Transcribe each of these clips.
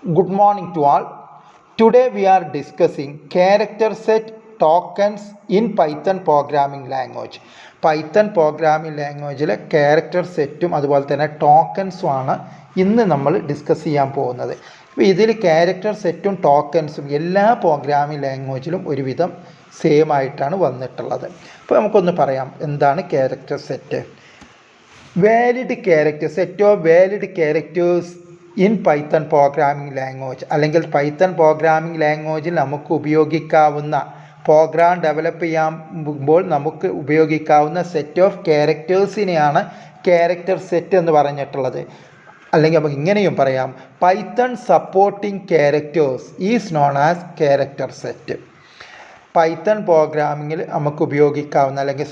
Good morning to all. Today we are discussing character set tokens in Python programming language. Python programming languageലെ character സെറ്റും അതുപോലെ തന്നെ ടോക്കൻസും ആണ് ഇന്ന് നമ്മൾ ഡിസ്കസ് ചെയ്യാൻ പോകുന്നത്. അപ്പോൾ ഇതിൽ ക്യാരക്ടർ സെറ്റും ടോക്കൻസും എല്ലാ പ്രോഗ്രാമിംഗ് ലാംഗ്വേജിലും ഒരുവിധം സെയിം ആയിട്ടാണ് വന്നിട്ടുള്ളത്. അപ്പോൾ നമുക്കൊന്ന് പറയാം എന്താണ് character set. Valid character set of valid characters in Python programming language അല്ലെങ്കിൽ പൈത്തൺ പ്രോഗ്രാമിംഗ് ലാംഗ്വേജിൽ നമുക്ക് ഉപയോഗിക്കാവുന്ന പ്രോഗ്രാം ഡെവലപ്പ് ചെയ്യുമ്പോൾ നമുക്ക് ഉപയോഗിക്കാവുന്ന സെറ്റ് ഓഫ് ക്യാരക്ടേഴ്സിനെയാണ് ക്യാരക്ടർ സെറ്റ് എന്ന് പറഞ്ഞിട്ടുള്ളത്. അല്ലെങ്കിൽ നമുക്ക് ഇങ്ങനെയും പറയാം, Python supporting characters is known as character set. Python പ്രോഗ്രാമിങ്ങിൽ നമുക്ക് ഉപയോഗിക്കാവുന്ന അല്ലെങ്കിൽ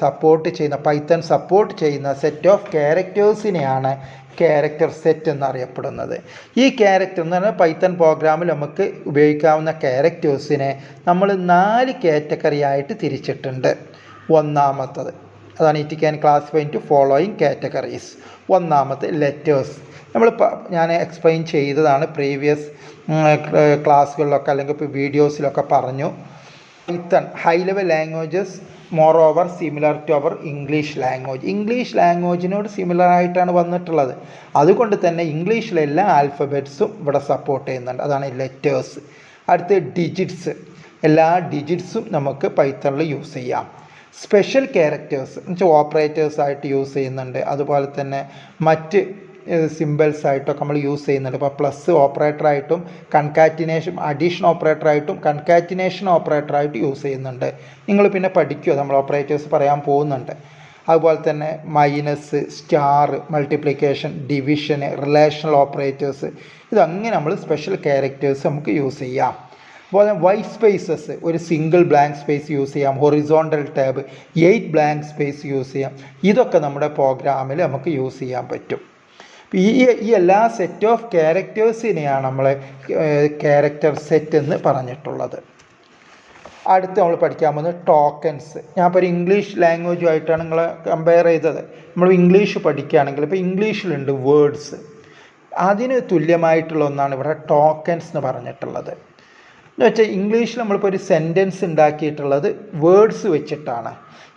പൈത്തൺ സപ്പോർട്ട് ചെയ്യുന്ന സെറ്റ് ഓഫ് ക്യാരക്ടേഴ്സിനെയാണ് ക്യാരക്ടർ സെറ്റ് എന്നറിയപ്പെടുന്നത്. ഈ ക്യാരക്ടർ എന്ന് പറഞ്ഞാൽ പൈത്തൺ പ്രോഗ്രാമിൽ നമുക്ക് ഉപയോഗിക്കാവുന്ന ക്യാരക്ടേഴ്സിനെ നമ്മൾ 4 കാറ്റഗറി ആയിട്ട് തിരിച്ചിട്ടുണ്ട്. ഒന്നാമത്തത് അതാണ് it can classify into following categories. ഒന്നാമത്തെ ലെറ്റേഴ്സ്. ഞാൻ എക്സ്പ്ലെയിൻ ചെയ്തതാണ് പ്രീവിയസ് ക്ലാസ്സുകളിലൊക്കെ അല്ലെങ്കിൽ ഇപ്പോൾ വീഡിയോസിലൊക്കെ പറഞ്ഞു. Python high level languages moreover similar to our English ലാംഗ്വേജിനോട് സിമിലർ ആയിട്ടാണ് വന്നിട്ടുള്ളത്. അതുകൊണ്ട് തന്നെ ഇംഗ്ലീഷിലെ എല്ലാ ആൽഫബറ്റ്സും ഇവിടെ സപ്പോർട്ട് ചെയ്യുന്നുണ്ട്. അതാണ് ലെറ്റേഴ്സ്. അടുത്ത് ഡിജിറ്റ്സ്. എല്ലാ ഡിജിറ്റ്സും നമുക്ക് പൈത്തണിൽ യൂസ് ചെയ്യാം. സ്പെഷ്യൽ ക്യാരക്ടേഴ്സ് എന്നുവെച്ചാൽ ഓപ്പറേറ്റേഴ്സ് ആയിട്ട് യൂസ് ചെയ്യുന്നുണ്ട്. അതുപോലെ തന്നെ മറ്റ് സിമ്പിൾസ് ആയിട്ടൊക്കെ നമ്മൾ യൂസ് ചെയ്യുന്നുണ്ട്. ഇപ്പോൾ പ്ലസ് ഓപ്പറേറ്ററായിട്ടും കൺകാറ്റിനേഷൻ അഡീഷൻ ഓപ്പറേറ്ററായിട്ടും കൺകാറ്റിനേഷൻ ഓപ്പറേറ്ററായിട്ട് യൂസ് ചെയ്യുന്നുണ്ട്. നിങ്ങൾ പിന്നെ പഠിക്കുമോ, നമ്മൾ ഓപ്പറേറ്റേഴ്സ് പറയാൻ പോകുന്നുണ്ട്. അതുപോലെ തന്നെ മൈനസ്, സ്റ്റാർ, മൾട്ടിപ്ലിക്കേഷൻ, ഡിവിഷന്, റിലേഷണൽ ഓപ്പറേറ്റേഴ്സ്, ഇതങ്ങനെ നമ്മൾ സ്പെഷ്യൽ ക്യാരക്ടേഴ്സ് നമുക്ക് യൂസ് ചെയ്യാം. അതുപോലെ വൈറ്റ് സ്പേസസ്, ഒരു സിംഗിൾ ബ്ലാങ്ക് സ്പേസ് യൂസ് ചെയ്യാം. Horizontal tab 8 blank space use ചെയ്യാം. ഇതൊക്കെ നമ്മുടെ പ്രോഗ്രാമിൽ നമുക്ക് യൂസ് ചെയ്യാൻ പറ്റും. ഈ എല്ലാ സെറ്റ് ഓഫ് ക്യാരക്ടേഴ്സിനെയാണ് നമ്മൾ ക്യാരക്ടർ സെറ്റ് എന്ന് പറഞ്ഞിട്ടുള്ളത്. അടുത്ത് നമ്മൾ പഠിക്കാൻ പോകുന്നത് ടോക്കൻസ്. ഞാൻ ഇപ്പോൾ ഒരു ഇംഗ്ലീഷ് ലാംഗ്വേജുമായിട്ടാണ് നിങ്ങളെ കമ്പയർ ചെയ്തത്. നമ്മൾ ഇംഗ്ലീഷ് പഠിക്കുകയാണെങ്കിൽ ഇപ്പോൾ ഇംഗ്ലീഷിലുണ്ട് വേർഡ്സ്. അതിന് തുല്യമായിട്ടുള്ള ഒന്നാണ് ഇവിടെ ടോക്കൻസ് എന്ന് പറഞ്ഞിട്ടുള്ളത്. എന്ന് വെച്ചാൽ ഇംഗ്ലീഷിൽ നമ്മളിപ്പോൾ ഒരു സെൻറ്റൻസ് ഉണ്ടാക്കിയിട്ടുള്ളത് വേർഡ്സ് വെച്ചിട്ടാണ്.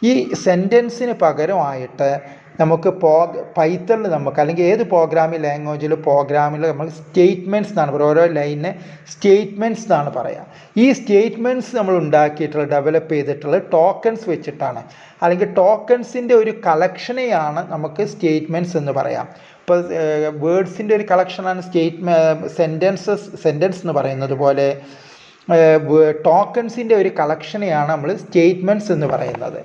ഈ സെൻറ്റൻസിന് പകരമായിട്ട് നമുക്ക് പൈത്തണിൽ നമുക്ക് അല്ലെങ്കിൽ ഏത് പ്രോഗ്രാമിംഗ് പ്രോഗ്രാമിൽ നമ്മൾ സ്റ്റേറ്റ്മെൻറ്റ്സ് എന്നാണ് പറയുക. ഓരോ ലൈനിനെ സ്റ്റേറ്റ്മെൻറ്റ്സ് എന്നാണ് പറയുക. ഈ സ്റ്റേറ്റ്മെൻറ്റ്സ് നമ്മൾ ഉണ്ടാക്കിയിട്ടുള്ളത് ഡെവലപ്പ് ചെയ്തിട്ടുള്ളത് ടോക്കൺസ് വെച്ചിട്ടാണ്. അല്ലെങ്കിൽ ടോക്കൺസിൻ്റെ ഒരു കളക്ഷനെയാണ് നമുക്ക് സ്റ്റേറ്റ്മെൻറ്റ്സ് എന്ന് പറയാം. ഇപ്പോൾ വേർഡ്സിൻ്റെ ഒരു കളക്ഷനാണ് സെൻറ്റൻസ് എന്ന് പറയുന്നത് പോലെ ടോക്കൺസിൻ്റെ ഒരു കളക്ഷനെയാണ് നമ്മൾ സ്റ്റേറ്റ്മെൻറ്റ്സ് എന്ന് പറയുന്നത്.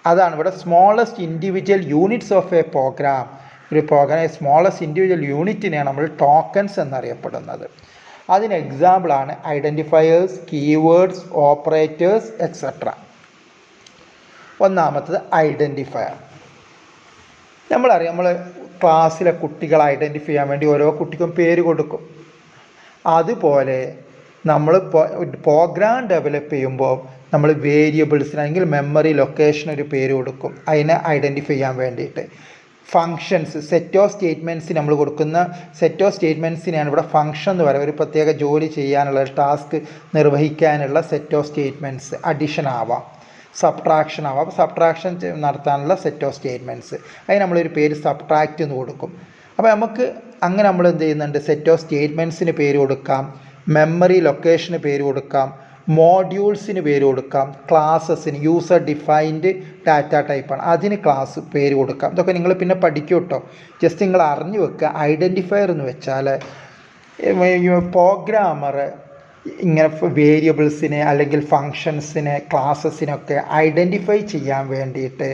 അതാണ് ഇവിടെ smallest individual units of a program. ഒരു പ്രോഗ്രാം സ്മോളസ്റ്റ് ഇൻഡിവിജ്വൽ യൂണിറ്റിനെയാണ് നമ്മൾ ടോക്കൺസ് എന്നറിയപ്പെടുന്നത്. അതിന് എക്സാമ്പിളാണ് ഐഡൻറ്റിഫയേഴ്സ്, കീവേഡ്സ്, ഓപ്പറേറ്റേഴ്സ് എക്സെട്ര. ഒന്നാമത്തത് ഐഡൻറ്റിഫയർ. നമ്മളറിയാം, നമ്മൾ ക്ലാസ്സിലെ കുട്ടികളെ ഐഡൻറ്റിഫൈ ചെയ്യാൻ വേണ്ടി ഓരോ കുട്ടിക്കും പേര് കൊടുക്കും. അതുപോലെ നമ്മൾ പ്രോഗ്രാം ഡെവലപ്പ് ചെയ്യുമ്പോൾ നമ്മൾ വേരിയബിൾസിന് അല്ലെങ്കിൽ മെമ്മറി ലൊക്കേഷൻ ഒരു പേര് കൊടുക്കും, അതിനെ ഐഡൻറ്റിഫൈ ചെയ്യാൻ വേണ്ടിയിട്ട്. ഫങ്ഷൻസ്, സെറ്റ് ഓഫ് സ്റ്റേറ്റ്മെൻറ്റ്സിന് നമ്മൾ കൊടുക്കുന്ന സെറ്റ് ഓഫ് സ്റ്റേറ്റ്മെൻറ്റ്സിനെയാണ് ഇവിടെ ഫങ്ഷൻ എന്ന് പറയുക. ഒരു പ്രത്യേക ജോലി ചെയ്യാനുള്ള ടാസ്ക് നിർവഹിക്കാനുള്ള സെറ്റ് ഓഫ് സ്റ്റേറ്റ്മെൻറ്റ്സ്. അഡിഷൻ ആവാം, സബ്ട്രാക്ഷൻ ആവാം. അപ്പോൾ സബ്ട്രാക്ഷൻ നടത്താനുള്ള സെറ്റ് ഓഫ് സ്റ്റേറ്റ്മെൻറ്റ്സ്, അതിന് നമ്മളൊരു പേര് സബ്ട്രാക്റ്റ് എന്ന് കൊടുക്കും. അപ്പോൾ നമുക്ക് അങ്ങനെ നമ്മൾ എന്ത് ചെയ്യുന്നുണ്ട്, സെറ്റ് ഓഫ് സ്റ്റേറ്റ്മെൻറ്റ്സിന് പേര് കൊടുക്കാം, മെമ്മറി ലൊക്കേഷന് പേര് കൊടുക്കാം, മോഡ്യൂൾസിന് പേര് കൊടുക്കാം, ക്ലാസ്സസിന് യൂസർ ഡിഫൈൻഡ് ഡാറ്റ ടൈപ്പാണ് അതിന് ക്ലാസ് പേര് കൊടുക്കാം. ഇതൊക്കെ നിങ്ങൾ പിന്നെ പഠിക്കും കേട്ടോ. ജസ്റ്റ് നിങ്ങൾ അറിഞ്ഞു വെക്കുക. ഐഡൻറ്റിഫയർ എന്ന് വെച്ചാൽ പ്രോഗ്രാമർ ഇങ്ങനെ വേരിയബിൾസിനെ അല്ലെങ്കിൽ ഫങ്ഷൻസിനെ ക്ലാസ്സസിനൊക്കെ ഐഡൻറ്റിഫൈ ചെയ്യാൻ വേണ്ടിയിട്ട്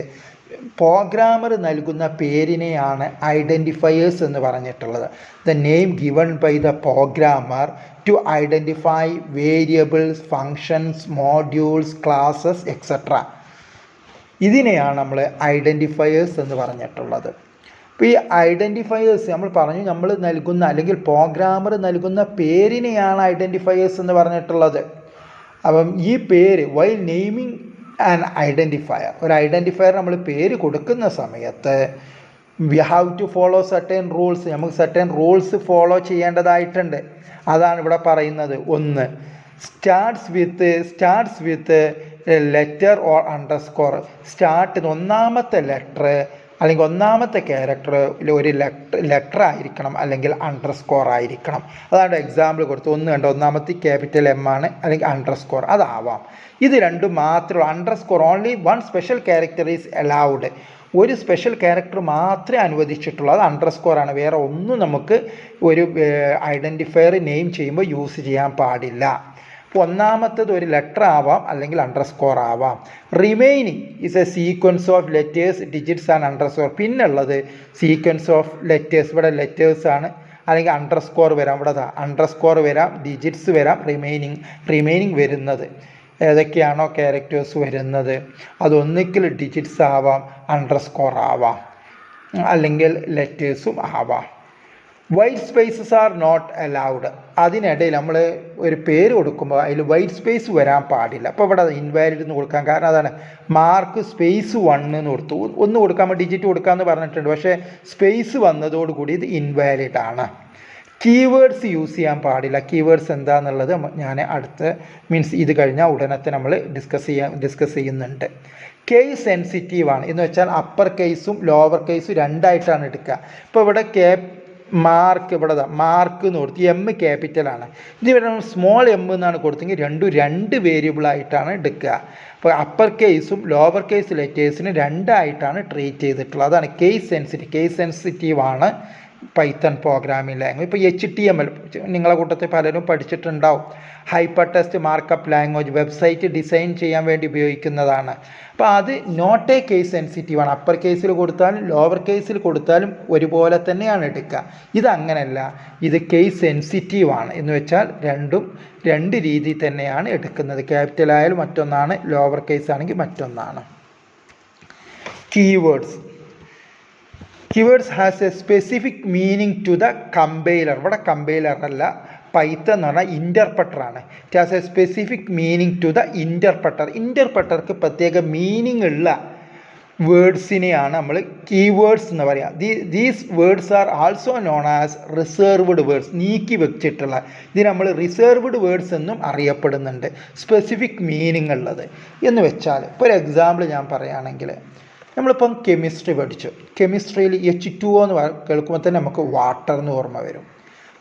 പ്രോഗ്രാമർ നൽകുന്ന പേരിനെയാണ് ഐഡൻറ്റിഫയേഴ്സ് എന്ന് പറഞ്ഞിട്ടുള്ളത്. The name given by the programmer to identify variables, functions, modules, classes etcetera. ഇതിനെയാണ് നമ്മൾ ഐഡൻറ്റിഫയേഴ്സ് എന്ന് പറഞ്ഞിട്ടുള്ളത്. അപ്പോൾ ഈ ഐഡൻറ്റിഫയേഴ്സ് നമ്മൾ പറഞ്ഞു, നമ്മൾ നൽകുന്ന അല്ലെങ്കിൽ പ്രോഗ്രാമർ നൽകുന്ന പേരിനെയാണ് ഐഡൻറ്റിഫയേഴ്സ് എന്ന് പറഞ്ഞിട്ടുള്ളത്. അപ്പം ഈ പേര് വൈൽ നെയിമിങ് ആൻ ഐഡൻറ്റിഫയർ, ഒരു ഐഡൻറ്റിഫയർ നമ്മൾ പേര് കൊടുക്കുന്ന സമയത്ത് we have to follow certain rules, നമുക്ക് സർട്ടൻ റൂൾസ് ഫോളോ ചെയ്യേണ്ടതായിട്ടുണ്ട്. അതാണ് ഇവിടെ പറയുന്നത്. ഒന്ന്, starts with letter or underscore. ഒന്നാമത്തെ ലെറ്റർ അല്ലെങ്കിൽ ഒന്നാമത്തെ ക്യാരക്ടർ ഒരു ലെറ്റർ ആയിരിക്കണം അല്ലെങ്കിൽ അണ്ടർസ്കോർ ആയിരിക്കണം. അതാണ് എക്സാമ്പിൾ കൊടുത്തു. ഒന്ന് കണ്ടോ, ഒന്നാമത്തെ ക്യാപിറ്റൽ എം ആണ് അല്ലെങ്കിൽ അണ്ടർസ്കോർ അതാവാം. ഇത് രണ്ടും മാത്രമേ underscore. Only one special character is allowed. ഒരു സ്പെഷ്യൽ ക്യാരക്ടർ മാത്രമേ അനുവദിച്ചിട്ടുള്ളൂ, അത് അണ്ടർസ്കോർ ആണ്. വേറെ ഒന്നും നമുക്ക് ഒരു ഐഡൻറ്റിഫയർ നെയിം ചെയ്യുമ്പോൾ യൂസ് ചെയ്യാൻ പാടില്ല. ഒന്നാമത്തത് ഒരു ലെറ്റർ ആവാം അല്ലെങ്കിൽ അണ്ടർസ്കോർ ആവാം. Remaining is A sequence of letters, digits and underscore. പിന്നുള്ളത് സീക്വൻസ് ഓഫ് ലെറ്റേഴ്സ്. ഇവിടെ ലെറ്റേഴ്സ് ആണ് അല്ലെങ്കിൽ അണ്ടർസ്കോർ വരാം. ഇവിടെ അണ്ടർസ്കോർ വരാം, ഡിജിറ്റ്സ് വരാം. റിമൈനിങ് വരുന്നത് ഏതൊക്കെയാണോ ക്യാരക്ടേഴ്സ് വരുന്നത് അതൊന്നിക്കൽ ഡിജിറ്റ്സ് ആവാം, അണ്ടർസ്കോർ ആവാം, അല്ലെങ്കിൽ ലെറ്റേഴ്സും ആവാം. White spaces are not allowed. അതിനിടയിൽ നമ്മൾ ഒരു പേര് കൊടുക്കുമ്പോൾ അതിൽ വൈറ്റ് സ്പേസ് വരാൻ പാടില്ല. അപ്പോൾ ഇവിടെ ഇൻവാലിഡ് എന്ന് കൊടുക്കാം. കാരണം അതാണ് മാർക്ക് സ്പേസ് 1 എന്ന് കൊടുത്തു. ഒന്ന് കൊടുക്കാൻ ഡിജിറ്റ് കൊടുക്കാമെന്ന് പറഞ്ഞിട്ടുണ്ട്. പക്ഷേ സ്പേസ് വന്നതോടുകൂടി ഇത് ഇൻവാലിഡ് ആണ്. കീവേഡ്സ് യൂസ് ചെയ്യാൻ പാടില്ല. കീവേഡ്സ് എന്താണെന്നുള്ളത് ഞാൻ ഇത് കഴിഞ്ഞാൽ ഉടനത്തെ നമ്മൾ ഡിസ്കസ് ചെയ്യുന്നുണ്ട്. കേസ് സെൻസിറ്റീവ് ആണ് എന്ന് വെച്ചാൽ അപ്പർ കേസും ലോവർ കേസും രണ്ടായിട്ടാണ് എടുക്കുക. ഇപ്പോൾ ഇവിടെ മാർക്ക് മാർക്ക് എന്ന് കൊടുത്ത് എം ക്യാപിറ്റലാണ്. ഇതിവിടെ സ്മോൾ എം എന്നാണ് കൊടുത്തെങ്കിൽ രണ്ട് വേരിയബിളായിട്ടാണ് എടുക്കുക. അപ്പോൾ അപ്പർ കേസും ലോവർ കേസ് ലെറ്റേഴ്സിന് രണ്ടായിട്ടാണ് ട്രീറ്റ് ചെയ്തിട്ടുള്ളത്. അതാണ് കേസ് സെൻസിറ്റീവ് ആണ് പൈത്തൺ പ്രോഗ്രാമിംഗ് ലാംഗ്വേജ്. ഇപ്പോൾ HTML നിങ്ങളെ കൂട്ടത്തിൽ പലരും പഠിച്ചിട്ടുണ്ടാവും. Hyper text markup language website design ചെയ്യാൻ വേണ്ടി ഉപയോഗിക്കുന്നതാണ്. അപ്പോൾ അത് നോട്ട് എ കേസ് സെൻസിറ്റീവ് ആണ്. അപ്പർ കേസിൽ കൊടുത്താലും ലോവർ കേസിൽ കൊടുത്താലും ഒരുപോലെ തന്നെയാണ് എടുക്കുക. ഇതങ്ങനല്ല, ഇത് കേസ് സെൻസിറ്റീവ് ആണ്. എന്ന് വെച്ചാൽ രണ്ട് രീതിയിൽ തന്നെയാണ് എടുക്കുന്നത്. ക്യാപിറ്റൽ ആയാലും മറ്റൊന്നാണ്, ലോവർ കേസ് ആണെങ്കിൽ മറ്റൊന്നാണ്. Keywords has a specific meaning to the compiler. ഇവിടെ കമ്പൈലർ അല്ല, പൈത്തൺ എന്ന് പറഞ്ഞാൽ ഇൻ്റർപ്രട്ടർ ആണ്. It has a specific meaning to the interpreter. ഇൻ്റർപ്രട്ടർക്ക് പ്രത്യേക മീനിങ് ഉള്ള വേർഡ്സിനെയാണ് നമ്മൾ കീവേഡ്സ് എന്ന് പറയുക. These words are also known as reserved words. നീക്കി വെച്ചിട്ടുള്ള ഇതിന് നമ്മൾ റിസർവ്ഡ് വേർഡ്സ് എന്നും അറിയപ്പെടുന്നുണ്ട്. സ്പെസിഫിക് മീനിങ് ഉള്ളത് എന്ന് വെച്ചാൽ ഇപ്പോൾ ഒരു എക്സാമ്പിൾ ഞാൻ പറയുകയാണെങ്കിൽ, നമ്മളിപ്പം കെമിസ്ട്രി പഠിച്ചു. കെമിസ്ട്രിയിൽ H2O എന്ന് കേൾക്കുമ്പോൾ തന്നെ നമുക്ക് വാട്ടർ എന്ന് ഓർമ്മ വരും.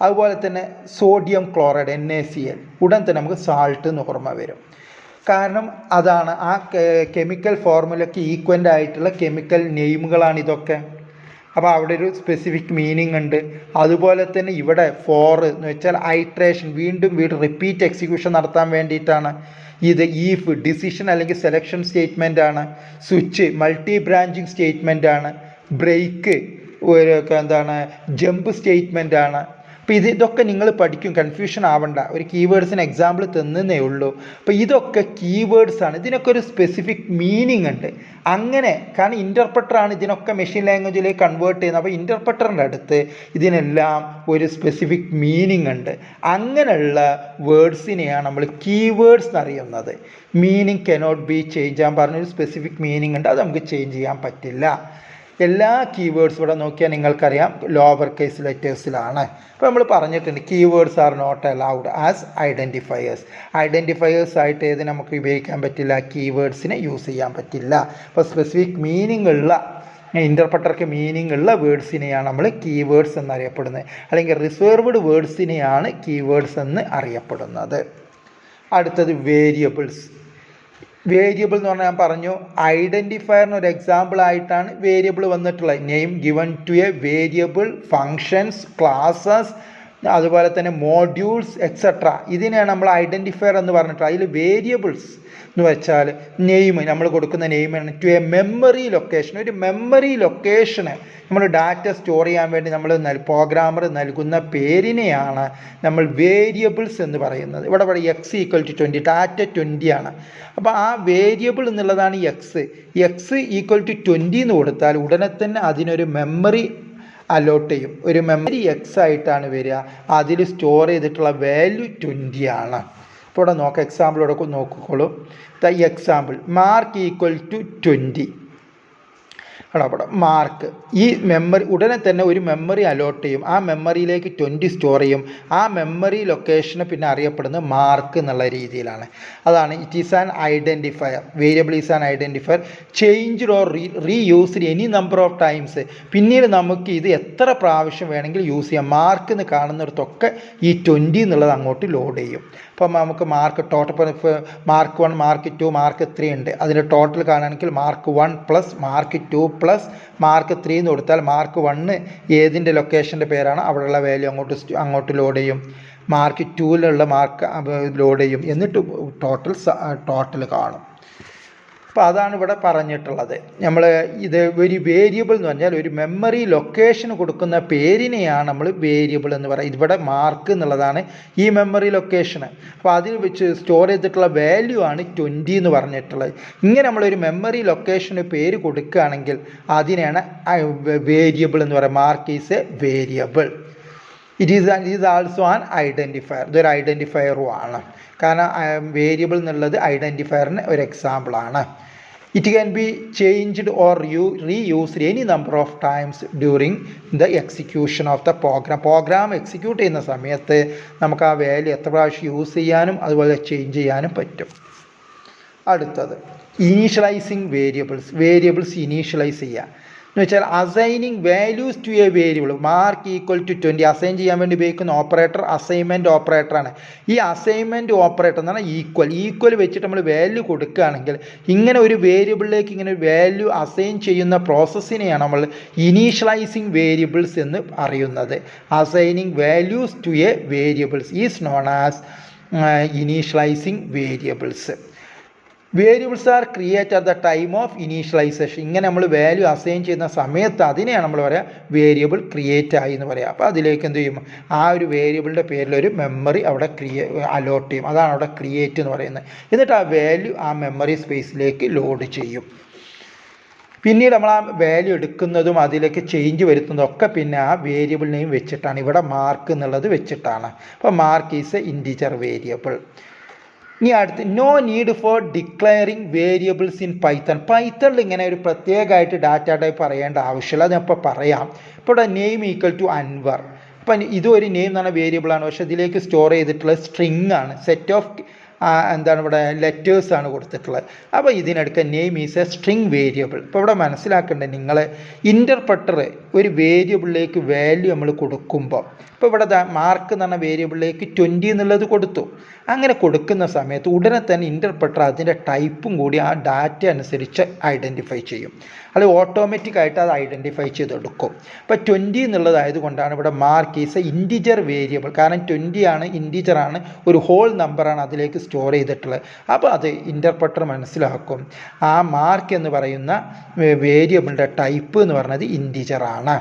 അതുപോലെ തന്നെ സോഡിയം ക്ലോറൈഡ് NaCl ഉടൻ തന്നെ നമുക്ക് സാൾട്ട് എന്ന് ഓർമ്മ വരും. കാരണം അതാണ് ആ കെമിക്കൽ ഫോർമുലയ്ക്ക് ഈക്വൻ്റ് ആയിട്ടുള്ള കെമിക്കൽ നെയിമുകളാണ് ഇതൊക്കെ. അപ്പോൾ അവിടെ ഒരു സ്പെസിഫിക് മീനിങ് ഉണ്ട്. അതുപോലെ തന്നെ ഇവിടെ എന്ന് വെച്ചാൽ ഐട്രേഷൻ, വീണ്ടും റിപ്പീറ്റ് എക്സിക്യൂഷൻ നടത്താൻ വേണ്ടിയിട്ടാണ്. ഇത് ഈഫ് ഡിസിഷൻ അല്ലെങ്കിൽ സെലക്ഷൻ സ്റ്റേറ്റ്മെൻ്റ് ആണ്. സ്വിച്ച് മൾട്ടി ബ്രാഞ്ചിങ് സ്റ്റേറ്റ്മെൻ്റ് ആണ്. ബ്രേക്ക് ജമ്പ് സ്റ്റേറ്റ്മെൻ്റ് ആണ്. അപ്പോൾ ഇതൊക്കെ നിങ്ങൾ പഠിക്കും, കൺഫ്യൂഷൻ ആവണ്ട. ഒരു കീവേഡ്സിന് എക്സാമ്പിൾ തന്നേ ഉള്ളൂ. അപ്പോൾ ഇതൊക്കെ കീവേഡ്സ് ആണ്. ഇതിനൊക്കെ ഒരു സ്പെസിഫിക് മീനിങ് ഉണ്ട്. അങ്ങനെ കാരണം ഇൻ്റർപ്രട്ടറാണ് ഇതിനൊക്കെ മെഷീൻ ലാംഗ്വേജിലേക്ക് കൺവേർട്ട് ചെയ്യുന്നത്. അപ്പോൾ ഇൻ്റർപ്രട്ടറിൻ്റെ അടുത്ത് ഇതിനെല്ലാം ഒരു സ്പെസിഫിക് മീനിങ് ഉണ്ട്. അങ്ങനെയുള്ള വേർഡ്സിനെയാണ് നമ്മൾ കീവേഡ്സ് എന്നറിയുന്നത്. മീനിങ് കനോട്ട് ബി ചേഞ്ച് ചെയ്യാൻ പറഞ്ഞൊരു സ്പെസിഫിക് മീനിങ് ഉണ്ട്, അത് നമുക്ക് ചേഞ്ച് ചെയ്യാൻ പറ്റില്ല. എല്ലാ കീവേഡ്സ് ഇവിടെ നോക്കിയാൽ നിങ്ങൾക്കറിയാം ലോവർ കേസ് ലെറ്റേഴ്സിലാണ്. അപ്പോൾ നമ്മൾ പറഞ്ഞിട്ടുണ്ട് keywords are not allowed as identifiers ആയിട്ട് ഏത് നമുക്ക് ഉപയോഗിക്കാൻ പറ്റില്ല, കീവേഡ്സിനെ യൂസ് ചെയ്യാൻ പറ്റില്ല. അപ്പോൾ സ്പെസിഫിക് മീനിങ് ഉള്ള ഇൻ്റർപ്രട്ടർക്ക് മീനിങ് ഉള്ള വേർഡ്സിനെയാണ് നമ്മൾ കീവേഡ്സ് എന്നറിയപ്പെടുന്നത്. അല്ലെങ്കിൽ റിസർവ്ഡ് വേർഡ്സിനെയാണ് കീവേഡ്സ് എന്ന് അറിയപ്പെടുന്നത്. അടുത്തത് വേരിയബിൾസ്. വേരിയബിൾ എന്ന് പറഞ്ഞാൽ ഞാൻ പറഞ്ഞു ഐഡൻറ്റിഫയറിന് ഒരു എക്സാമ്പിൾ ആയിട്ടാണ് വേരിയബിൾ വന്നിട്ടുള്ളത്. Name given to a variable, functions, classes, അതുപോലെ തന്നെ മോഡ്യൂൾസ് എക്സെട്ര. ഇതിനെയാണ് നമ്മൾ ഐഡൻറ്റിഫയർ എന്ന് പറഞ്ഞിട്ടുള്ളത്. അതിൽ വേരിയബിൾസ് എന്ന് വെച്ചാൽ നമ്മൾ കൊടുക്കുന്ന നെയിമാണ് ടു എ മെമ്മറി ലൊക്കേഷൻ. ഒരു മെമ്മറി ലൊക്കേഷന് നമ്മൾ ഡാറ്റ സ്റ്റോർ ചെയ്യാൻ വേണ്ടി നമ്മൾ പ്രോഗ്രാമർ നൽകുന്ന പേരിനെയാണ് നമ്മൾ വേരിയബിൾസ് എന്ന് പറയുന്നത്. ഇവിടെ x = 20, ഡാറ്റ 20 ആണ്. അപ്പോൾ ആ വേരിയബിൾ എന്നുള്ളതാണ് x = 20 എന്ന് കൊടുത്താൽ ഉടനെ തന്നെ അതിനൊരു മെമ്മറി അലോട്ട് ചെയ്യും. ഒരു മെമ്മറി x ആയിട്ടാണ് വരിക. അതിൽ സ്റ്റോർ ചെയ്തിട്ടുള്ള വാല്യൂ 20 ആണ്. ഇപ്പോൾ ഇവിടെ നോക്കാം, എക്സാമ്പിൾ ഇവിടെ നോക്കിക്കോളൂ. Example mark = 20. അവിടെ മാർക്ക് ഈ മെമ്മറി ഉടനെ തന്നെ ഒരു മെമ്മറി അലോട്ട് ചെയ്യും. ആ മെമ്മറിയിലേക്ക് 20 സ്റ്റോർ ചെയ്യും. ആ മെമ്മറി ലൊക്കേഷന് പിന്നെ അറിയപ്പെടുന്നത് മാർക്ക് എന്നുള്ള രീതിയിലാണ്. അതാണ് it is an identifier. Variable is an identifier changed or reused any number of times. പിന്നീട് നമുക്ക് ഇത് എത്ര പ്രാവശ്യം വേണമെങ്കിൽ യൂസ് ചെയ്യാം. മാർക്ക് എന്ന് കാണുന്നിടത്തൊക്കെ ഈ 20 എന്നുള്ളത് അങ്ങോട്ട് ലോഡ് ചെയ്യും. അപ്പം നമുക്ക് മാർക്ക് ടോട്ടൽ ഇപ്പോൾ മാർക്ക് 1 മാർക്ക് 2 മാർക്ക് 3 ഉണ്ട്. അതിൻ്റെ ടോട്ടൽ കാണുകയാണെങ്കിൽ mark 1 plus mark 2 plus mark 3 എന്ന് കൊടുത്താൽ മാർക്ക് 1 ഏതിൻ്റെ ലൊക്കേഷൻ്റെ പേരാണ് അവിടെയുള്ള വാല്യൂ അങ്ങോട്ട് ലോഡ് ചെയ്യും. മാർക്ക് 2ലുള്ള മാർക്ക് ലോഡ് ചെയ്യും. എന്നിട്ട് ടോട്ടൽ കാണും. അപ്പോൾ അതാണ് ഇവിടെ പറഞ്ഞിട്ടുള്ളത്. നമ്മൾ ഇത് ഒരു വേരിയബിൾ എന്ന് പറഞ്ഞാൽ ഒരു മെമ്മറി ലൊക്കേഷൻ കൊടുക്കുന്ന പേരിനെയാണ് നമ്മൾ വേരിയബിൾ എന്ന് പറയുക. ഇവിടെ മാർക്ക് എന്നുള്ളതാണ് ഈ മെമ്മറി ലൊക്കേഷന്. അപ്പോൾ അതിൽ വെച്ച് സ്റ്റോർ ചെയ്തിട്ടുള്ള വാല്യൂ ആണ് 20 എന്ന് പറഞ്ഞിട്ടുള്ളത്. ഇങ്ങനെ നമ്മളൊരു മെമ്മറി ലൊക്കേഷന് പേര് കൊടുക്കുകയാണെങ്കിൽ അതിനെയാണ് വേരിയബിൾ എന്ന് പറയുക. Mark is A variable. It is also an identifier. ഇതൊരു ഐഡൻറ്റിഫയറും ആണ്. കാരണം വേരിയബിൾ എന്നുള്ളത് ഐഡൻറ്റിഫയറിന് ഒരു എക്സാമ്പിളാണ്. It can be changed or reused any number of times during the execution of the program execute ചെയ്യുന്ന സമയത്ത് നമുക്ക് ആ വാല്യൂ എത്ര പ്രാവശ്യം യൂസ് ചെയ്യാനും അതുപോലെ ചേഞ്ച് ചെയ്യാനും പറ്റും. അടുത്തത് ഇനീഷ്യലൈസിങ് വേരിയബിൾസ് ഇനീഷ്യലൈസ് ചെയ്യുക എന്ന് വെച്ചാൽ assigning values to a variable. Mark equal to 20 assign ചെയ്യാൻ വേണ്ടി ഉപയോഗിക്കുന്ന ഓപ്പറേറ്റർ അസൈൻമെൻറ്റ് ഓപ്പറേറ്ററാണ്. ഈ അസൈൻമെൻറ്റ് ഓപ്പറേറ്റർ എന്ന് പറഞ്ഞാൽ ഈക്വൽ വെച്ചിട്ട് നമ്മൾ വാല്യൂ കൊടുക്കുകയാണെങ്കിൽ ഇങ്ങനെ ഒരു വേരിയബിളിലേക്ക് ഇങ്ങനെ വാല്യൂ അസൈൻ ചെയ്യുന്ന പ്രോസസ്സിനെയാണ് നമ്മൾ ഇനീഷ്യലൈസിങ് വേരിയബിൾസ് എന്ന് അറിയുന്നത്. Assigning values to a variables is known as initializing variables. Variables are create at the time of initialization. ഇങ്ങനെ നമ്മൾ വാല്യൂ അസൈൻ ചെയ്യുന്ന സമയത്ത് അതിനെയാണ് നമ്മൾ പറയുക വേരിയബിൾ ക്രിയേറ്റ് ആയി എന്ന് പറയുക. അപ്പോൾ അതിലേക്ക് എന്ത് ചെയ്യും, ആ ഒരു വേരിയബിളിൻ്റെ പേരിലൊരു മെമ്മറി അവിടെ അലോട്ട് ചെയ്യും. അതാണ് അവിടെ ക്രിയേറ്റ് എന്ന് പറയുന്നത്. എന്നിട്ട് ആ വാല്യൂ ആ മെമ്മറി സ്പേസിലേക്ക് ലോഡ് ചെയ്യും. പിന്നീട് നമ്മൾ ആ വാല്യൂ എടുക്കുന്നതും അതിലേക്ക് ചേഞ്ച് വരുത്തുന്നതും ഒക്കെ പിന്നെ ആ വേരിയബിൾ നെയിം വെച്ചിട്ടാണ്. ഇവിടെ മാർക്ക് എന്നുള്ളത് വെച്ചിട്ടാണ്. അപ്പോൾ mark is a integer variable. ഇനി അടുത്ത് no need for declaring variables in പൈത്തണിൽ ഇങ്ങനെ ഒരു പ്രത്യേകമായിട്ട് ഡാറ്റ ടൈപ്പ് പറയേണ്ട ആവശ്യമില്ല. അത് ഞാൻ ഇപ്പോൾ പറയാം. ഇപ്പോൾ ഇവിടെ നെയിം ഈക്വൽ ടു അൻവർ. അപ്പം ഇതൊരു നെയിം എന്ന് പറഞ്ഞ വേരിയബിളാണ്. പക്ഷേ ഇതിലേക്ക് സ്റ്റോർ ചെയ്തിട്ടുള്ള സ്ട്രിങ് ആണ്. സെറ്റ് ഓഫ് എന്താണ് ഇവിടെ ലെറ്റേഴ്സാണ് കൊടുത്തിട്ടുള്ളത്. അപ്പോൾ ഇതിനെടുക്കുക name is a string variable. ഇപ്പോൾ ഇവിടെ മനസ്സിലാക്കേണ്ടത് നിങ്ങൾ ഇൻ്റർപ്രട്ടർ ഒരു വേരിയബിളിലേക്ക് വാല്യൂ നമ്മൾ കൊടുക്കുമ്പോൾ ഇപ്പോൾ ഇവിടെ മാർക്ക് എന്ന് പറഞ്ഞ വേരിയബിളിലേക്ക് 20 എന്നുള്ളത് കൊടുത്തു. അങ്ങനെ കൊടുക്കുന്ന സമയത്ത് ഉടനെ തന്നെ ഇൻ്റർപ്രട്ടർ അതിൻ്റെ ടൈപ്പും കൂടി ആ ഡാറ്റ അനുസരിച്ച് ഐഡൻറ്റിഫൈ ചെയ്യും. അത് ഓട്ടോമാറ്റിക്കായിട്ട് അത് ഐഡൻറ്റിഫൈ ചെയ്തെടുക്കും. ഇപ്പോൾ 20 എന്നുള്ളതായത് കൊണ്ടാണ് ഇവിടെ mark is a integer variable. കാരണം 20 ആണ്, ഇൻറ്റിജറാണ്, ഒരു ഹോൾ നമ്പറാണ് അതിലേക്ക് സ്റ്റോർ ചെയ്തിട്ടുള്ളത്. അപ്പോൾ അത് ഇൻ്റർപ്രട്ടർ മനസ്സിലാക്കും ആ മാർക്ക് എന്ന് പറയുന്ന വേരിയബിളിൻ്റെ ടൈപ്പ് എന്ന് പറയുന്നത് ഇൻറ്റിജറാണ്.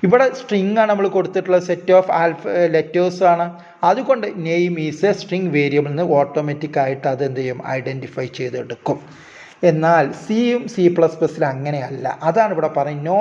ഇവിടെ സ്ട്രിങ് ആണ് നമ്മൾ കൊടുത്തിട്ടുള്ള സെറ്റ് ഓഫ് ലെറ്റേഴ്സ് ആണ്. അതുകൊണ്ട് name is a string variable എന്ന് ഓട്ടോമാറ്റിക്കായിട്ട് അത് എന്ത് ചെയ്യും, ഐഡൻറ്റിഫൈ ചെയ്തെടുക്കും. എന്നാൽ C++ൽ അങ്ങനെയല്ല. അതാണ് ഇവിടെ പറയുന്നത് no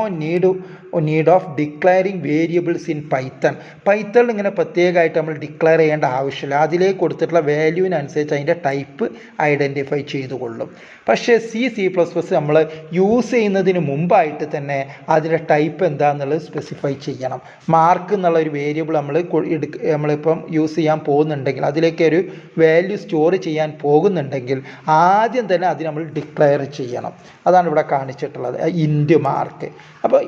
need of declaring variables in പൈത്തണിൽ ഇങ്ങനെ പ്രത്യേകമായിട്ട് നമ്മൾ ഡിക്ലെയർ ചെയ്യേണ്ട ആവശ്യമില്ല. അതിലേക്ക് കൊടുത്തിട്ടുള്ള വാല്യൂവിനനുസരിച്ച് അതിൻ്റെ ടൈപ്പ് ഐഡൻറ്റിഫൈ ചെയ്തുകൊള്ളും. പക്ഷേ C++ നമ്മൾ യൂസ് ചെയ്യുന്നതിന് മുമ്പായിട്ട് തന്നെ അതിൻ്റെ ടൈപ്പ് എന്താണെന്നുള്ളത് സ്പെസിഫൈ ചെയ്യണം. മാർക്ക് എന്നുള്ള ഒരു വേരിയബിൾ നമ്മളിപ്പം യൂസ് ചെയ്യാൻ പോകുന്നുണ്ടെങ്കിൽ, അതിലേക്ക് ഒരു വാല്യൂ സ്റ്റോർ ചെയ്യാൻ പോകുന്നുണ്ടെങ്കിൽ ആദ്യം തന്നെ അത് നമ്മൾ ഡിക്ലെയർ ചെയ്യണം. അതാണ് ഇവിടെ കാണിച്ചിട്ടുള്ളത് ഇൻറ്റ് മാർക്ക്. അപ്പോൾ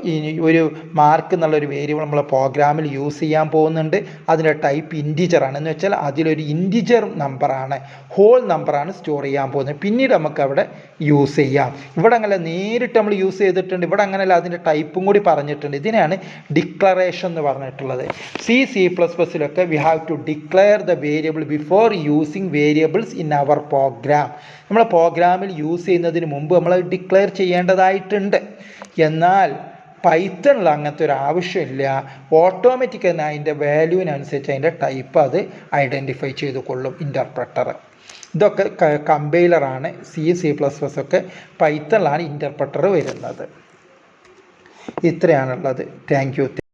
ഒരു മാർക്ക് എന്നുള്ളൊരു വേരിയബിൾ നമ്മൾ പ്രോഗ്രാമിൽ യൂസ് ചെയ്യാൻ പോകുന്നുണ്ട്. അതിൻ്റെ ടൈപ്പ് ഇൻറ്റിജറാണ്. എന്ന് വെച്ചാൽ അതിലൊരു ഇൻറ്റിജർ നമ്പറാണ്, ഹോൾ നമ്പറാണ് സ്റ്റോർ ചെയ്യാൻ പോകുന്നത്. പിന്നീട് നമുക്ക് അവിടെ യൂസ് ചെയ്യാം. ഇവിടെ അങ്ങനെ നേരിട്ട് നമ്മൾ യൂസ് ചെയ്തിട്ടുണ്ട്. ഇവിടെ അങ്ങനെയല്ല, അതിൻ്റെ ടൈപ്പും കൂടി പറഞ്ഞിട്ടുണ്ട്. ഇതിനാണ് ഡിക്ലറേഷൻ എന്ന് പറഞ്ഞിട്ടുള്ളത്. C++ലൊക്കെ we have to declare the variable before using variables in our program. നമ്മളെ പ്രോഗ്രാമിൽ യൂസ് ചെയ്യുന്നതിന് മുമ്പ് നമ്മൾ ഡിക്ലെയർ ചെയ്യേണ്ടതായിട്ടുണ്ട്. എന്നാൽ പൈത്തണിൽ അങ്ങനത്തെ ഒരു ആവശ്യമില്ല. ഓട്ടോമാറ്റിക് തന്നെ അതിൻ്റെ വാല്യൂവിനനുസരിച്ച് അതിൻ്റെ ടൈപ്പ് അത് ഐഡൻറ്റിഫൈ ചെയ്ത് കൊള്ളും ഇൻ്റർപ്രട്ടർ. ഇതൊക്കെ കമ്പൈലറാണ്. C++ ഒക്കെ പൈത്തണിലാണ് ഇൻ്റർപ്രട്ടർ വരുന്നത്. ഇത്രയാണുള്ളത്. Thank U.